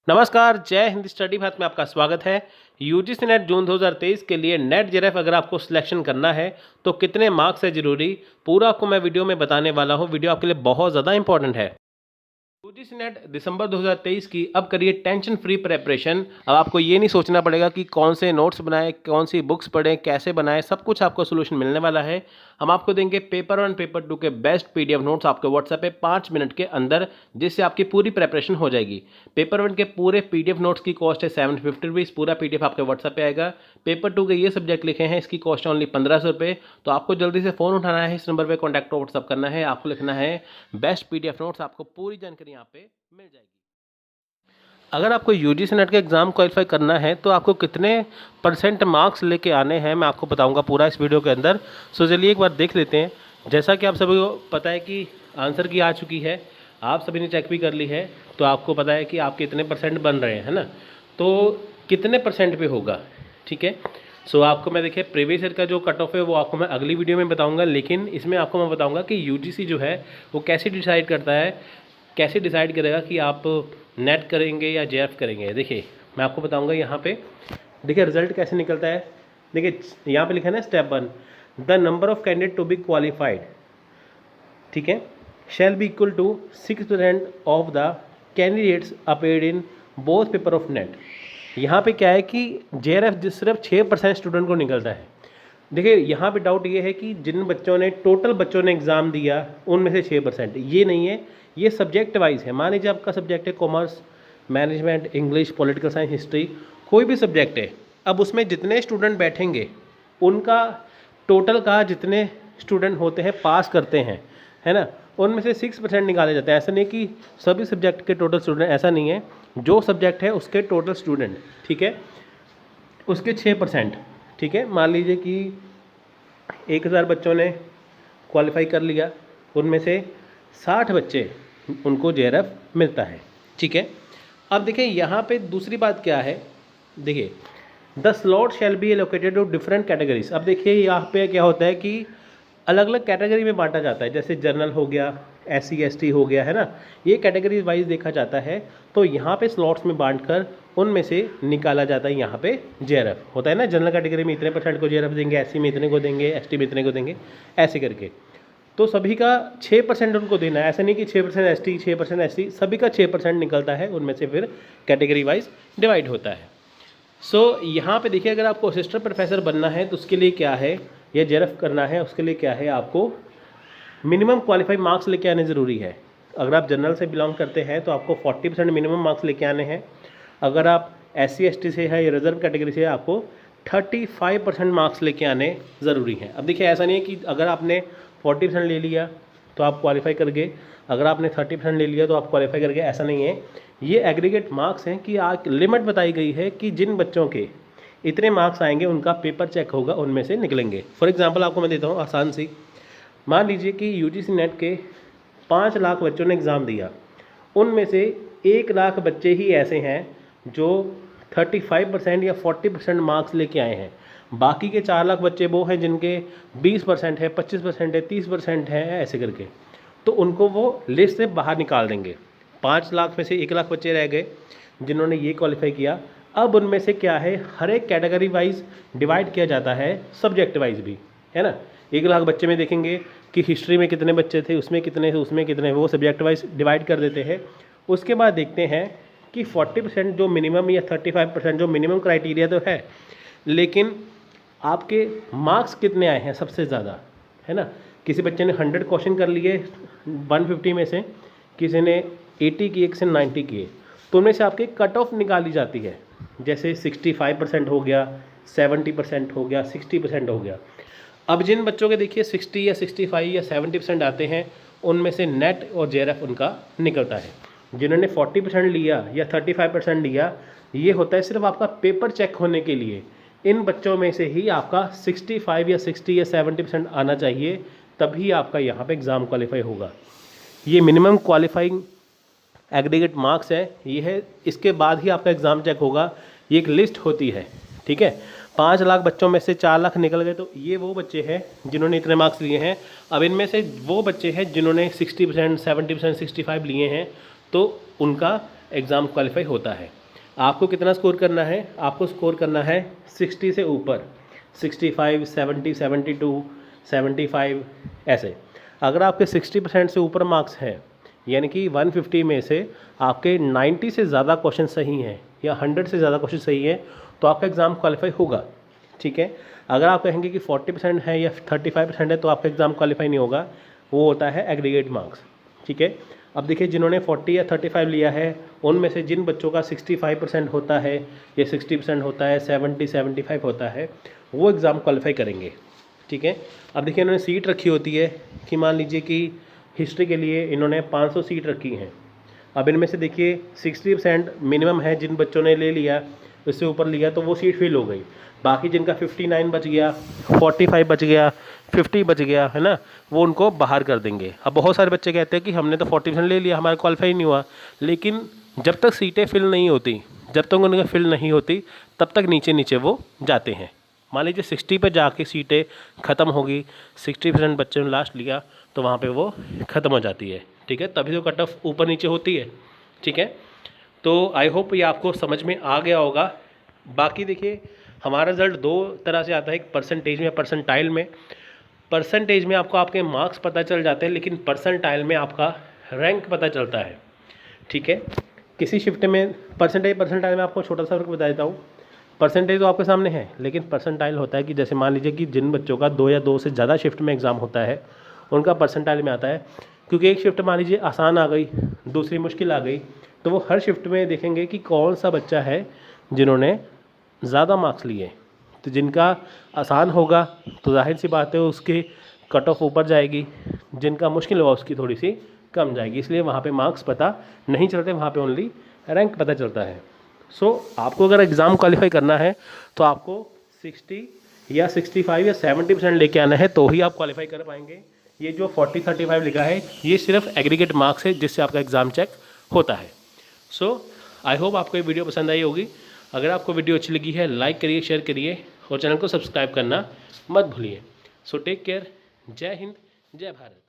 नमस्कार, जय हिंद स्टडी भारत में आपका स्वागत है। यूजीसी नेट जून 2023 के लिए नेट जेआरएफ अगर आपको सिलेक्शन करना है तो कितने मार्क्स है ज़रूरी, पूरा आपको मैं वीडियो में बताने वाला हूँ। वीडियो आपके लिए बहुत ज़्यादा इंपॉर्टेंट है। यूजीसी नेट दिसंबर 2023 की अब करिए टेंशन फ्री प्रेपरेशन। अब आपको ये नहीं सोचना पड़ेगा कि कौन से नोट्स बनाएं, कौन सी बुक्स पढ़ें, कैसे बनाएं, सब कुछ आपको सोल्यूशन मिलने वाला है। हम आपको देंगे पेपर 1 पेपर 2 के बेस्ट पीडीएफ नोट्स आपके व्हाट्सएप पे 5 मिनट के अंदर, जिससे आपकी पूरी प्रेपरेशन हो जाएगी। पेपर 1 के पूरे पीडीएफ नोट्स की कॉस्ट है 750 रुपीज़, पूरा पीडीएफ आपके व्हाट्सएप पे आएगा। पेपर 2 के ये सब्जेक्ट लिखे हैं, इसकी कॉस्ट है ओनली 1500 रुपये। तो आपको जल्दी से फ़ोन उठाना है, इस नंबर पर कॉन्टैक्ट व्हाट्सअप करना है, आपको लिखना है बेस्ट पीडीएफ नोट्स, आपको पूरी जानकारी यहाँ पे मिल जाएगी। अगर आपको यूजीसी नेट का एग्ज़ाम क्वालिफाई करना है तो आपको कितने परसेंट मार्क्स लेके आने हैं मैं आपको बताऊंगा पूरा इस वीडियो के अंदर। सो चलिए एक बार देख लेते हैं। जैसा कि आप सभी को पता है कि आंसर की आ चुकी है, आप सभी ने चेक भी कर ली है, तो आपको पता है कि आप कितने परसेंट बन रहे हैं, है ना। तो कितने परसेंट पे होगा, ठीक है। सो आपको मैं देखिए प्रीवियस ईयर का जो कट ऑफ है वो आपको मैं अगली वीडियो में बताऊंगा, लेकिन इसमें आपको मैं बताऊंगा कि यूजीसी जो है वो कैसे डिसाइड करता है, कैसे डिसाइड करेगा कि आप नेट करेंगे या जेएफ करेंगे। देखिए मैं आपको बताऊंगा यहाँ पे। देखिए रिजल्ट कैसे निकलता है। देखिए यहाँ पे लिखा है ना step 1, the number of candidate to be qualified, ठीक है, shall be equal to 6% of the candidates appeared in both paper of NET. यहाँ पे क्या है कि जेआरएफ सिर्फ 6% स्टूडेंट को निकलता है। देखिए यहाँ पे डाउट ये है कि जिन बच्चों ने टोटल बच्चों ने एग्ज़ाम दिया उनमें से 6%, ये नहीं है, ये सब्जेक्ट वाइज है। मान लीजिए आपका सब्जेक्ट है commerce, management, English, political science, history, कोई भी सब्जेक्ट है। अब उसमें जितने स्टूडेंट बैठेंगे उनका टोटल का जितने स्टूडेंट होते हैं पास करते हैं, है ना, उनमें से 6% निकाले जाते हैं। ऐसा नहीं कि सभी सब्जेक्ट के टोटल स्टूडेंट, ऐसा नहीं है, जो सब्जेक्ट है उसके टोटल स्टूडेंट, ठीक है, उसके 6%, ठीक है। मान लीजिए कि 1000 बच्चों ने क्वालिफाई कर लिया, उनमें से 60 बच्चे उनको जेआरएफ मिलता है, ठीक है। अब देखिए यहाँ पे दूसरी बात क्या है। देखिए the slot shall be allocated to different categories. अब देखिए यहाँ पे क्या होता है कि अलग अलग कैटेगरी में बांटा जाता है, जैसे जनरल हो गया, SC ST हो गया, है ना, ये कैटेगरी वाइज देखा जाता है। तो यहाँ पे स्लॉट्स में बांटकर उनमें से निकाला जाता है। यहाँ पे जेआरएफ होता है ना, जनरल कैटेगरी में इतने % को जेआरएफ देंगे, SC में इतने को देंगे, ST में इतने को देंगे, ऐसे करके। तो सभी का 6% उनको देना है। ऐसा नहीं कि 6% ST 6% SC, सभी का 6% निकलता है, उनमें से फिर कैटेगरी वाइज डिवाइड होता है। सो यहाँ पे देखिए अगर आपको असिस्टेंट प्रोफेसर बनना है तो उसके लिए क्या है, या जेआरएफ करना है उसके लिए क्या है, आपको मिनिमम क्वालिफाई मार्क्स लेके आने ज़रूरी है। अगर आप जनरल से बिलोंग करते हैं तो आपको 40% मिनिमम मार्क्स लेके आने हैं। अगर आप SC ST से है या रिजर्व कैटेगरी से है, आपको 35% मार्क्स लेके आने ज़रूरी हैं। अब देखिए ऐसा नहीं है कि अगर आपने 40% ले लिया तो आप क्वालिफाई कर गए, अगर आपने 30% ले लिया तो आप क्वालिफाई कर गए, ऐसा नहीं है। ये एग्रीगेट मार्क्स हैं कि आज लिमिट बताई गई है कि जिन बच्चों के इतने मार्क्स आएंगे उनका पेपर चेक होगा, उनमें से निकलेंगे। फॉर एग्जांपल आपको मैं देता हूँ आसान सी। मान लीजिए कि यूजीसी नेट के 5 लाख बच्चों ने एग्ज़ाम दिया, उनमें से 1 लाख बच्चे ही ऐसे हैं जो 35% या 40% मार्क्स लेके आए हैं। बाकी के 4 लाख बच्चे वो हैं जिनके 20% है, 25% है, 30% है, ऐसे करके। तो उनको वो लिस्ट से बाहर निकाल देंगे। 5 लाख में से 1 लाख बच्चे रह गए जिन्होंने ये क्वालिफाई किया। अब उनमें से क्या है, हर एक कैटेगरी वाइज डिवाइड किया जाता है, सब्जेक्ट वाइज भी, है ना। 1 लाख बच्चे में देखेंगे कि हिस्ट्री में कितने बच्चे थे, उसमें कितने थे, उसमें कितने, वो सब्जेक्ट वाइज डिवाइड कर देते हैं। उसके बाद देखते हैं कि 40% जो मिनिमम या 35% जो मिनिमम क्राइटेरिया तो है, लेकिन आपके मार्क्स कितने आए हैं सबसे ज़्यादा, है ना। किसी बच्चे ने 100 क्वेश्चन कर लिए 150 में से, किसी ने 80 किए, किसी ने 90 किए, तो उनमें से आपकी कट ऑफ निकाली जाती है। जैसे 65% हो गया, 70% हो गया, 60% हो गया। अब जिन बच्चों के देखिए 60 या 65 या 70% आते हैं, उनमें से नेट और जेआरएफ उनका निकलता है। जिन्होंने 40% लिया या 35% लिया, ये होता है सिर्फ आपका पेपर चेक होने के लिए। इन बच्चों में से ही आपका 65 या 60 या 70% आना चाहिए, तभी आपका यहाँ पे एग्ज़ाम क्वालिफाई होगा। ये मिनिमम क्वालिफाइंग एग्रीगेट मार्क्स है, ये है, इसके बाद ही आपका एग्ज़ाम चेक होगा। ये एक लिस्ट होती है, ठीक है। 5 लाख बच्चों में से 4 लाख निकल गए, तो ये वो बच्चे हैं जिन्होंने इतने मार्क्स लिए हैं। अब इनमें से वो बच्चे हैं जिन्होंने 60%, 70%, 65 लिए हैं, तो उनका एग्ज़ाम क्वालिफाई होता है। आपको कितना स्कोर करना है? आपको स्कोर करना है 60 से ऊपर, 65, 70, 72, 75 ऐसे। अगर आपके 60% से ऊपर मार्क्स हैं, यानी कि 150 में से आपके 90 से ज़्यादा क्वेश्चन सही हैं या 100 से ज़्यादा क्वेश्चन सही हैं, तो आपका एग्ज़ाम क्वालिफाई होगा। ठीक है। अगर आप कहेंगे कि 40% है या 35% है तो आपका एग्ज़ाम क्वालिफाई नहीं होगा, वो होता है एग्रीगेट मार्क्स। ठीक है। अब देखिए, जिन्होंने 40 या 35 लिया है, उनमें से जिन बच्चों का 65% होता है या 60% होता है, 70, 75 होता है, वो एग्ज़ाम क्वालिफाई करेंगे। ठीक है। अब देखिए, इन्होंने सीट रखी होती है कि मान लीजिए कि हिस्ट्री के लिए इन्होंने 500 सीट रखी हैं। अब इनमें से देखिए 60% मिनिमम है, जिन बच्चों ने ले लिया, उससे ऊपर लिया तो वो सीट फिल हो गई। बाकी जिनका 59 बच गया, 45 बच गया, 50 बच गया, है ना, वो उनको बाहर कर देंगे। अब बहुत सारे बच्चे कहते हैं कि हमने तो 40% ले लिया, हमारा क्वालिफाई नहीं हुआ। लेकिन जब तक सीटें फिल नहीं होती, जब तक उनका फिल नहीं होती, तब तक नीचे नीचे वो जाते हैं। मान लीजिए 60 पे जाके सीटें ख़त्म होगी, 60% बच्चे ने लास्ट लिया, तो वहाँ पे वो ख़त्म हो जाती है। ठीक है। तभी तो कट ऑफ ऊपर नीचे होती है। ठीक है। तो आई होप ये आपको समझ में आ गया होगा। बाकी देखिए, हमारा रिज़ल्ट दो तरह से आता है, एक परसेंटेज में, परसेंटाइल में। परसेंटेज में आपको आपके मार्क्स पता चल जाते हैं, लेकिन परसेंटाइल में आपका रैंक पता चलता है। ठीक है। किसी शिफ्ट में परसेंटाइल में आपको छोटा सा फर्क बता देता हूँ। परसेंटेज तो आपके सामने है, लेकिन परसेंटाइल होता है कि जैसे मान लीजिए कि जिन बच्चों का 2 या 2 से ज़्यादा शिफ्ट में एग्ज़ाम होता है, उनका परसेंटाइल में आता है। क्योंकि एक शिफ्ट मान लीजिए आसान आ गई, दूसरी मुश्किल आ गई, तो वो हर शिफ्ट में देखेंगे कि कौन सा बच्चा है जिन्होंने ज़्यादा मार्क्स लिए। तो जिनका आसान होगा तो जाहिर सी बात है उसकी कट ऑफ ऊपर जाएगी, जिनका मुश्किल होगा उसकी थोड़ी सी कम जाएगी। इसलिए वहाँ पे मार्क्स पता नहीं चलते, वहाँ पे ओनली रैंक पता चलता है। सो आपको अगर एग्ज़ाम क्वालिफाई करना है तो आपको 60 या 65 या 70% लेके आना है, तो ही आप क्वालिफाई कर पाएंगे। ये जो 40, 35 लिखा है, ये सिर्फ एग्रीगेट मार्क्स है जिससे आपका एग्ज़ाम चेक होता है। सो आई होप आपको ये वीडियो पसंद आई होगी। अगर आपको वीडियो अच्छी लगी है, लाइक करिए, शेयर करिए और चैनल को सब्सक्राइब करना मत भूलिए। So take care. जय हिंद, जय भारत।